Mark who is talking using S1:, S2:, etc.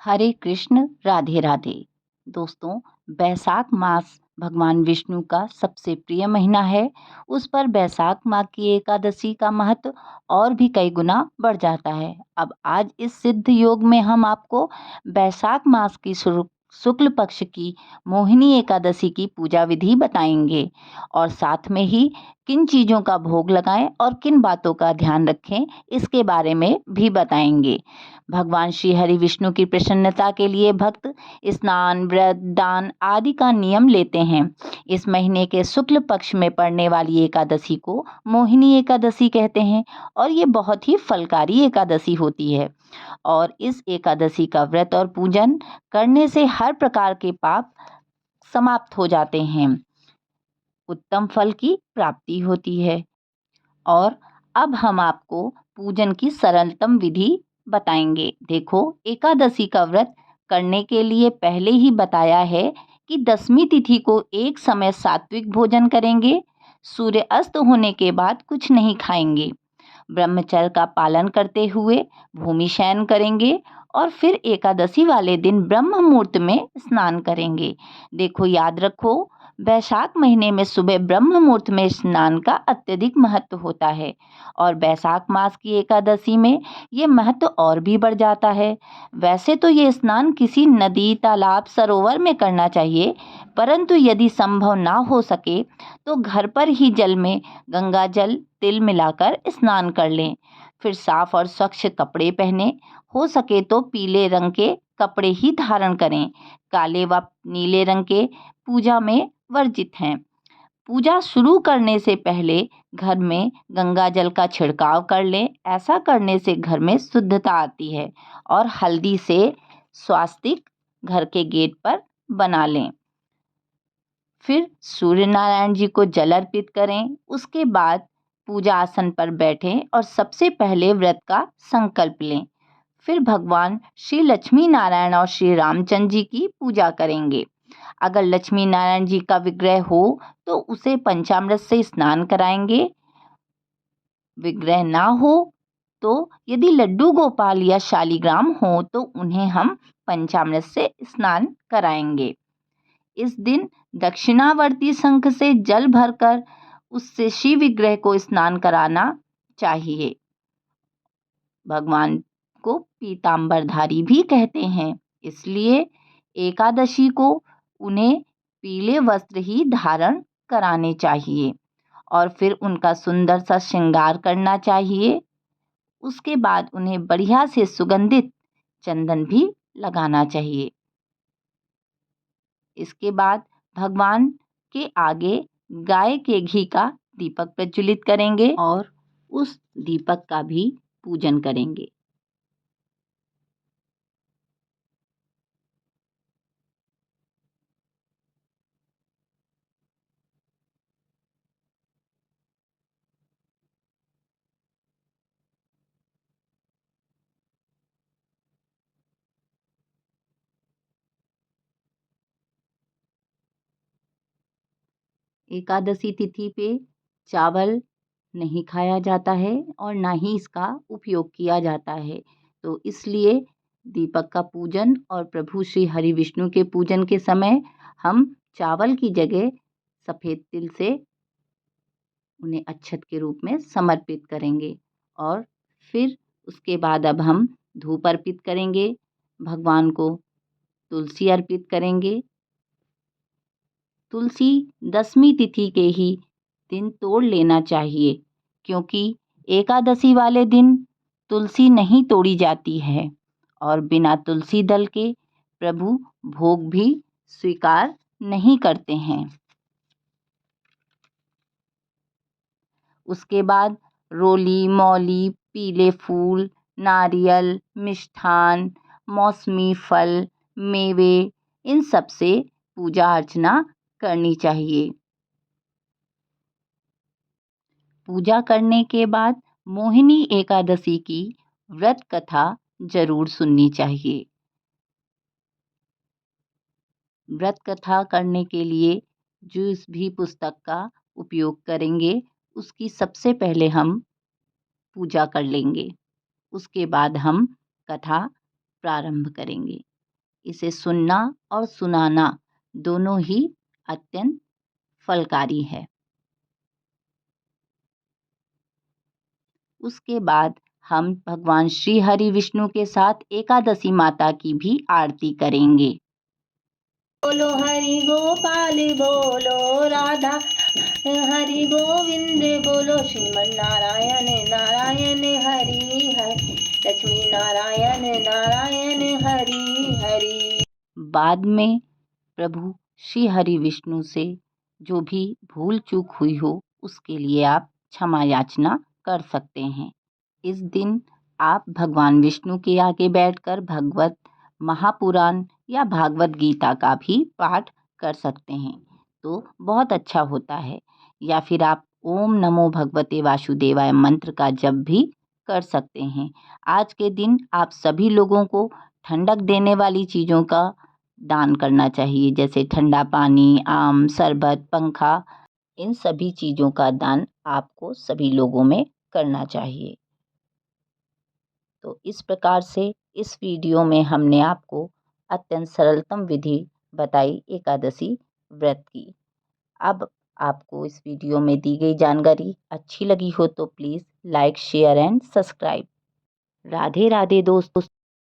S1: हरे कृष्ण, राधे राधे। दोस्तों, बैसाख मास भगवान विष्णु का सबसे प्रिय महीना है। उस पर बैसाख माह की एकादशी का महत्व और भी कई गुना बढ़ जाता है। अब आज इस सिद्ध योग में हम आपको बैसाख मास की शुक्ल पक्ष की मोहिनी एकादशी की पूजा विधि बताएंगे और साथ में ही किन चीज़ों का भोग लगाएं और किन बातों का ध्यान रखें इसके बारे में भी बताएंगे। भगवान श्री हरि विष्णु की प्रसन्नता के लिए भक्त स्नान, व्रत, दान आदि का नियम लेते हैं। इस महीने के शुक्ल पक्ष में पड़ने वाली एकादशी को मोहिनी एकादशी कहते हैं और ये बहुत ही फलकारी एकादशी होती है। और इस एकादशी का व्रत और पूजन करने से हर प्रकार के पाप समाप्त हो जाते हैं, उत्तम फल की प्राप्ति होती है। और अब हम आपको पूजन की सरलतम विधि बताएंगे। देखो, एकादशी का व्रत करने के लिए पहले ही बताया है कि दसवीं तिथि को एक समय सात्विक भोजन करेंगे, सूर्य अस्त होने के बाद कुछ नहीं खाएंगे, ब्रह्मचर्य का पालन करते हुए भूमि शयन करेंगे और फिर एकादशी वाले दिन ब्रह्म मुहूर्त में स्नान करेंगे। देखो, याद रखो, बैसाख महीने में सुबह ब्रह्म मुहूर्त में स्नान का अत्यधिक महत्व होता है और बैसाख मास की एकादशी में ये महत्व और भी बढ़ जाता है। वैसे तो ये स्नान किसी नदी, तालाब, सरोवर में करना चाहिए, परंतु यदि संभव ना हो सके तो घर पर ही जल में गंगा जल, तिल मिलाकर स्नान कर लें। फिर साफ और स्वच्छ कपड़े पहने, हो सके तो पीले रंग के कपड़े ही धारण करें। काले व नीले रंग के पूजा में वर्जित हैं। पूजा शुरू करने से पहले घर में गंगा जल का छिड़काव कर लें। ऐसा करने से घर में शुद्धता आती है। और हल्दी से स्वास्तिक घर के गेट पर बना लें। फिर सूर्य नारायण जी को जल अर्पित करें। उसके बाद पूजा आसन पर बैठें और सबसे पहले व्रत का संकल्प लें। फिर भगवान श्री लक्ष्मी नारायण और श्री रामचंद्र जी की पूजा करेंगे। अगर लक्ष्मी नारायण जी का विग्रह हो तो उसे पंचामृत से स्नान कराएंगे। विग्रह ना हो तो यदि लड्डू गोपाल या शालीग्राम हो तो उन्हें हम पंचामृत से स्नान कराएंगे। इस दिन दक्षिणावर्ती शंख से जल भरकर उससे शिव विग्रह को स्नान कराना चाहिए। भगवान को पीतांबरधारी भी कहते हैं, इसलिए एकादशी को उन्हें पीले वस्त्र ही धारण कराने चाहिए और फिर उनका सुंदर सा श्रृंगार करना चाहिए। उसके बाद उन्हें बढ़िया से सुगंधित चंदन भी लगाना चाहिए। इसके बाद भगवान के आगे गाय के घी का दीपक प्रज्वलित करेंगे और उस दीपक का भी पूजन करेंगे। एकादशी तिथि पे चावल नहीं खाया जाता है और ना ही इसका उपयोग किया जाता है। तो इसलिए दीपक का पूजन और प्रभु श्री हरि विष्णु के पूजन के समय हम चावल की जगह सफ़ेद तिल से उन्हें अच्छत के रूप में समर्पित करेंगे। और फिर उसके बाद अब हम धूप अर्पित करेंगे, भगवान को तुलसी अर्पित करेंगे। तुलसी दसवीं तिथि के ही दिन तोड़ लेना चाहिए, क्योंकि एकादशी वाले दिन तुलसी नहीं तोड़ी जाती है और बिना तुलसी दल के प्रभु भोग भी स्वीकार नहीं करते हैं। उसके बाद रोली, मौली, पीले फूल, नारियल, मिष्ठान, मौसमी फल, मेवे, इन सब से पूजा अर्चना करनी चाहिए। पूजा करने के बाद मोहिनी एकादशी की व्रत कथा जरूर सुननी चाहिए। व्रत कथा करने के लिए जिस भी पुस्तक का उपयोग करेंगे उसकी सबसे पहले हम पूजा कर लेंगे। उसके बाद हम कथा प्रारंभ करेंगे। इसे सुनना और सुनाना दोनों ही अत्यंत फलकारी है। उसके बाद हम भगवान श्री हरि विष्णु के साथ एकादशी माता की भी आरती करेंगे। बोलो हरि गोपाल बोलो राधा हरि गोविंद बोलो श्रीमन नारायण नारायण हरि हरि लक्ष्मी नारायण नारायण हरि हरि। बाद में प्रभु श्री हरि विष्णु से जो भी भूल चूक हुई हो उसके लिए आप क्षमा याचना कर सकते हैं। इस दिन आप भगवान विष्णु के आगे बैठकर भगवत महापुराण या भागवत गीता का भी पाठ कर सकते हैं, तो बहुत अच्छा होता है। या फिर आप ओम नमो भगवते वासुदेवाय मंत्र का जप भी कर सकते हैं। आज के दिन आप सभी लोगों को ठंडक देने वाली चीज़ों का दान करना चाहिए, जैसे ठंडा पानी, आम, शरबत, पंखा। इन सभी चीज़ों का दान आपको सभी लोगों में करना चाहिए। तो इस प्रकार से इस वीडियो में हमने आपको अत्यंत सरलतम विधि बताई एकादशी व्रत की। अब आपको इस वीडियो में दी गई जानकारी अच्छी लगी हो तो please like, share and subscribe. Radhe Radhe दोस्तों।